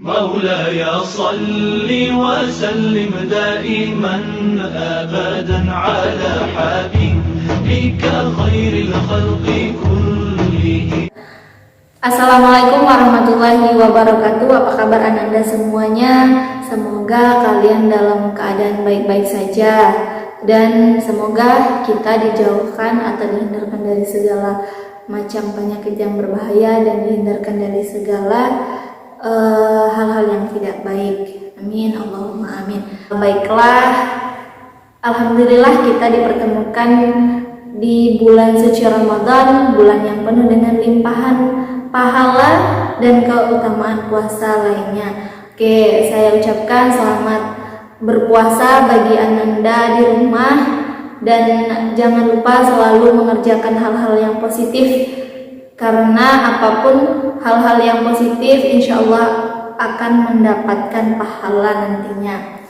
مولاي صل وسلم دائما أبدا على حبيبك خير الخلق كلهم. Assalamualaikum warahmatullahi wabarakatuh. Apa kabar Anda semuanya? Semoga kalian dalam keadaan baik-baik saja, dan semoga kita dijauhkan atau dihindarkan dari segala macam penyakit yang berbahaya dan dihindarkan dari segala hal-hal yang tidak baik. Amin, Allahumma amin. Baiklah, alhamdulillah kita dipertemukan di bulan suci Ramadan, bulan yang penuh dengan limpahan pahala dan keutamaan puasa lainnya. Oke, saya ucapkan selamat berpuasa bagi Anda di rumah, dan jangan lupa selalu mengerjakan hal-hal yang positif, karena apapun hal-hal yang positif insya Allah akan mendapatkan pahala nantinya.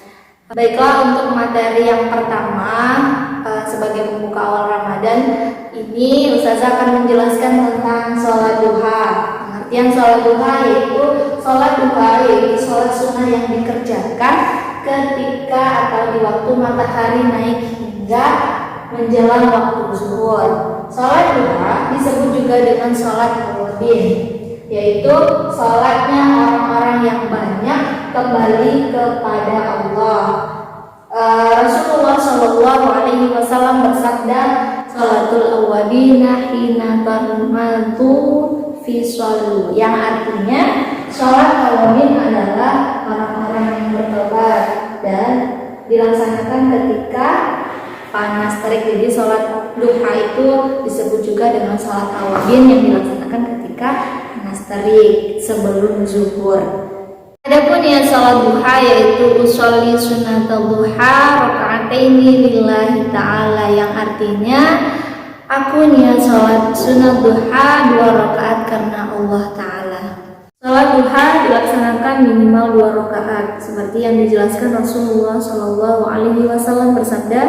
Baiklah, untuk materi yang pertama sebagai pembuka awal Ramadan ini, Ustazah akan menjelaskan tentang sholat duha. Pengertian sholat duha yaitu sholat sunnah yang dikerjakan ketika atau di waktu matahari naik hingga menjelang waktu zuhur. Sholat duha disebut juga dengan sholat awabin, yaitu sholatnya orang-orang yang banyak kembali kepada Allah. Rasulullah Shallallahu Alaihi Wasallam bersabda, "Sholatul awabina hina tarmatu fi sholu," yang artinya sholat awabin adalah orang-orang yang bertobat dan dilaksanakan ketika panas terik. Jadi sholat duha itu disebut juga dengan sholat awabin yang dilaksanakan ketika panas terik sebelum zuhur. Adapun yang sholat duha yaitu usolli sunnatul duha raka'ataini lillahi ta'ala, yang artinya aku niat sholat sunat duha 2 rakaat karena Allah Ta'ala. Sholat duha dilaksanakan minimal 2 rakaat seperti yang dijelaskan Rasulullah Shallallahu Alaihi Wasallam bersabda,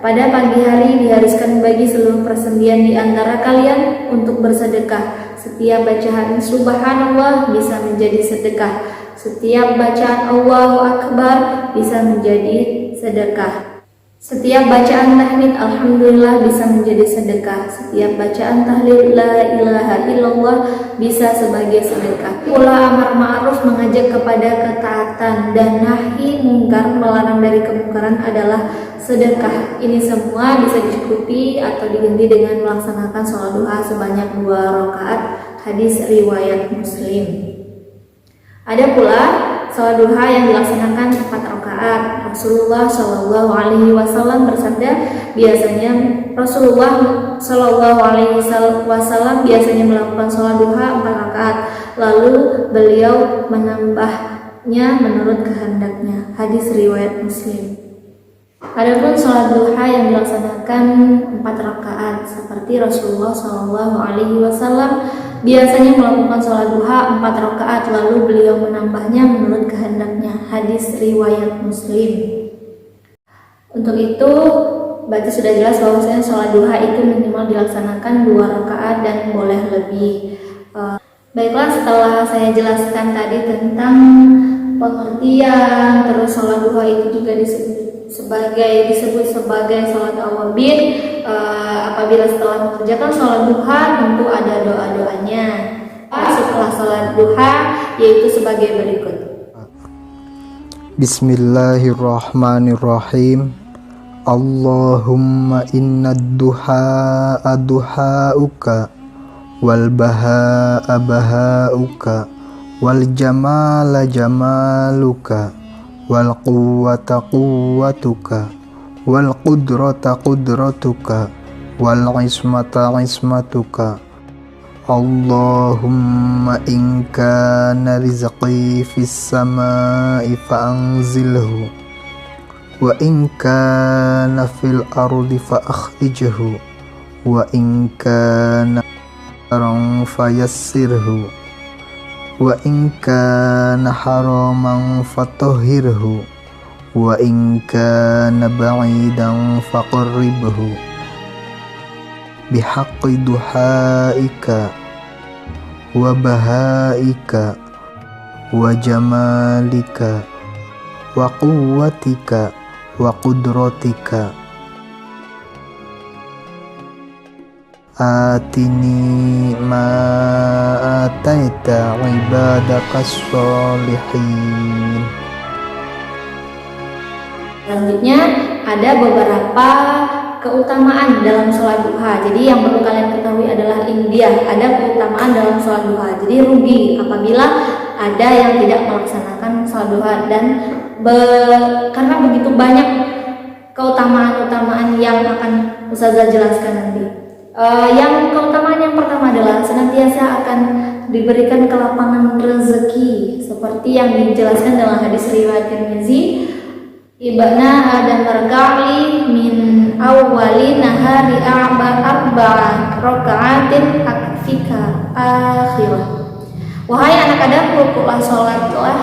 "Pada pagi hari diharuskan bagi seluruh persendian di antara kalian untuk bersedekah. Setiap bacaan subhanallah bisa menjadi sedekah. Setiap bacaan Allahu Akbar bisa menjadi sedekah. Setiap bacaan tahmid alhamdulillah bisa menjadi sedekah. Setiap bacaan tahlil la ilaha illallah bisa sebagai sedekah." Pula amar ma'ruf mengajak kepada ketaatan, dan nahi mungkar melarang dari kemungkaran adalah sedekah. Ini semua bisa dicukupi atau diganti dengan melaksanakan sholat duha sebanyak 2 rakaat. Hadis riwayat Muslim. Ada pula sholat duha yang dilaksanakan 4 rakaat. Rasulullah Shallallahu Alaihi Wasallam bersabda, Rasulullah Shallallahu Alaihi Wasallam biasanya melakukan sholat duha 4 rakaat, lalu beliau menambahnya menurut kehendaknya. Hadis riwayat Muslim. Adapun sholat duha yang dilaksanakan 4 rakaat seperti Rasulullah Shallallahu Alaihi Wasallam biasanya melakukan sholat duha 4 rakaat, lalu beliau menambahnya menurut kehendaknya. Hadis riwayat Muslim. Untuk itu berarti sudah jelas bahwasanya sholat duha itu minimal dilaksanakan 2 rakaat dan boleh lebih. Baiklah, setelah saya jelaskan tadi tentang pengertian, terus sholat duha itu juga disebut sebagai sholat awabin. Apabila setelah mengerjakan sholat duha tentu ada doa-doanya setelah sholat duha, yaitu sebagai berikut. Bismillahirrahmanirrahim. Allahumma inna duha'a duha'uka wal baha'a baha'uka wal jamala jamaluka wal quwwata quwwatuka wal qudrata qudratuka wal ismata ismatuka. Allahumma in kana rizqi fis samai fa'anzilhu wa in kana fil ardi fa'akhrijhu wa in kana haram fayassirhu wa in kana haraman fatahhirhu wa in kana ba'idan faqarribhu bihaqqi duhaika wa bahaika wa jamalika wa quwwatika wa qudratika. Atini ma ataita ibadakas sholihin. Selanjutnya ada beberapa keutamaan dalam sholat duha. Jadi yang perlu kalian ketahui adalah ini dia, ada keutamaan dalam sholat duha. Jadi rugi apabila ada yang tidak melaksanakan sholat duha, dan karena begitu banyak keutamaan-keutamaan yang akan Ustazah jelaskan nanti. Yang keutamaan yang pertama adalah senantiasa akan diberikan kelapangan rezeki, seperti yang dijelaskan dalam hadis riwayat Tirmizi, ibna adam barkali min awwali nahari arba'a raka'atin akfika akhirah. Wahai anak Adam, rukuklah sholatlah,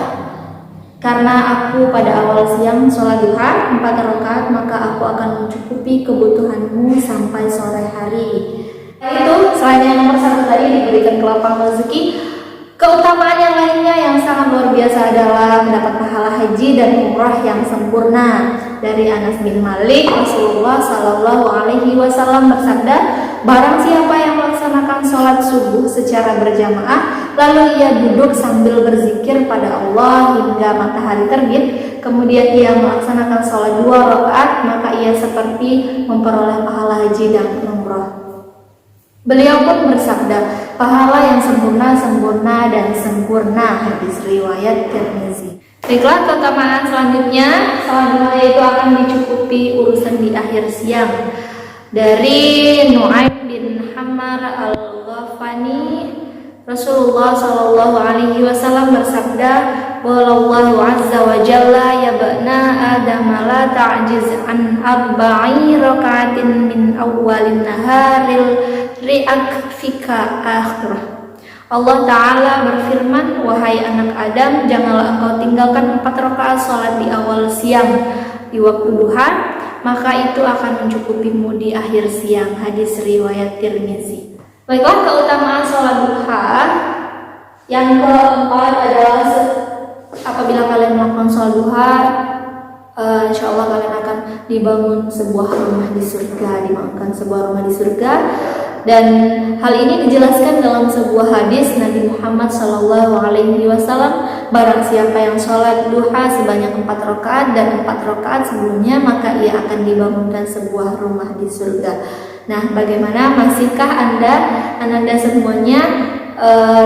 karena aku pada awal siang sholat duha 4 rakaat, maka aku akan mencukupi kebutuhanmu sampai sore hari. Itu selain yang nomor 1 tadi, diberikan kelapangan rezeki, keutamaan yang lainnya yang sangat luar biasa adalah mendapat pahala haji dan umrah yang sempurna. Dari Anas bin Malik, Rasulullah Shallallahu Alaihi Wasallam bersabda, barang siapa yang melaksanakan sholat subuh secara berjamaah, lalu ia duduk sambil berzikir pada Allah hingga matahari terbit, kemudian ia melaksanakan sholat 2 rakaat, maka ia seperti memperoleh pahala haji dan umrah. Beliau pun bersabda, pahala yang sempurna, sempurna, dan sempurna. Hadis riwayat Tirmizi. Baiklah, keutamaan selanjutnya, sholat duha itu akan dicukupi urusan di akhir siang. Dari Nu'aim bin Hammar al-Ghafani, Rasulullah Shallallahu Alaihi Wasallam bersabda, wallahu azza wa jalla ya ba'na adam la ta'jiz an arba'i raka'atin min awwalin naharil ri'ak fika akhirah. Allah Ta'ala berfirman, wahai anak Adam, janganlah engkau tinggalkan 4 rakaat sholat di awal siang di waktu duha, maka itu akan mencukupimu di akhir siang. Hadis riwayat Tirmizi. Baiklah, keutamaan sholat duha yang keempat adalah apabila kalian melakukan sholat duha, insya Allah kalian akan dibangun sebuah rumah di surga, dibangunkan sebuah rumah di surga. Dan hal ini dijelaskan dalam sebuah hadis Nabi Muhammad Shallallahu Alaihi Wasallam, barang siapa yang sholat duha sebanyak 4 rakaat dan 4 rakaat sebelumnya, maka ia akan dibangunkan sebuah rumah di surga. Nah, bagaimana, masihkah anda semuanya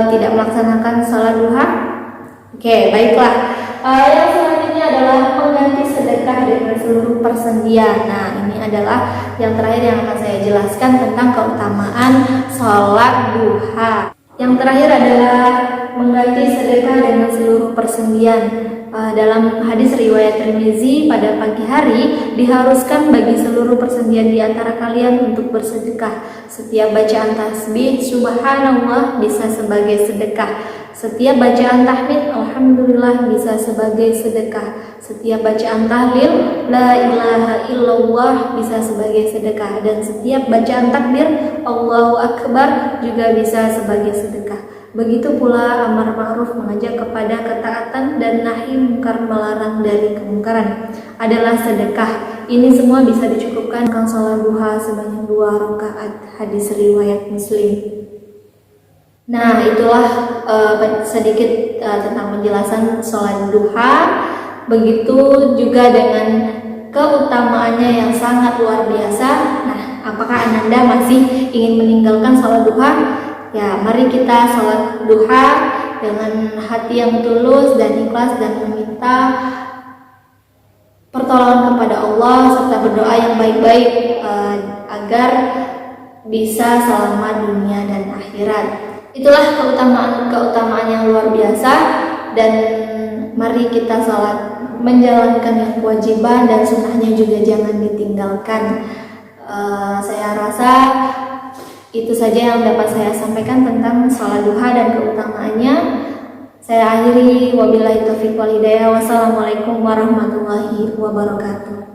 tidak melaksanakan sholat duha? Oke, baiklah. Yang selanjutnya adalah mengganti sedekah dengan seluruh persendian. Nah, ini adalah yang terakhir yang akan saya jelaskan tentang keutamaan sholat duha. Yang terakhir adalah mengganti sedekah dengan seluruh persendian. Dalam hadis riwayat Tirmizi, pada pagi hari diharuskan bagi seluruh persendian di antara kalian untuk bersedekah. Setiap bacaan tasbih subhanallah bisa sebagai sedekah. Setiap bacaan tahmid alhamdulillah bisa sebagai sedekah. Setiap bacaan tahlil la ilaha illallah bisa sebagai sedekah. Dan setiap bacaan takbir Allahu akbar juga bisa sebagai sedekah. Begitu pula amar ma'ruf, mengajak kepada ketaatan, dan nahi mungkar, melarang dari kemungkaran adalah sedekah. Ini semua bisa dicukupkan dengan sholat duha sebanyak 2 rakaat. Hadis riwayat Muslim. Nah, itulah sedikit tentang penjelasan sholat duha. Begitu juga dengan keutamaannya yang sangat luar biasa. Nah, apakah Ananda masih ingin meninggalkan sholat duha? Ya, mari kita sholat duha dengan hati yang tulus dan ikhlas, dan meminta pertolongan kepada Allah serta berdoa yang baik-baik agar bisa selamat dunia dan akhirat. Itulah keutamaan yang luar biasa, dan mari kita sholat, menjalankan yang kewajiban dan sunnahnya juga jangan ditinggalkan. Saya rasa itu saja yang dapat saya sampaikan tentang sholat duha dan keutamaannya. Saya akhiri, wabillahi taufiq wal hidayah. Wassalamualaikum warahmatullahi wabarakatuh.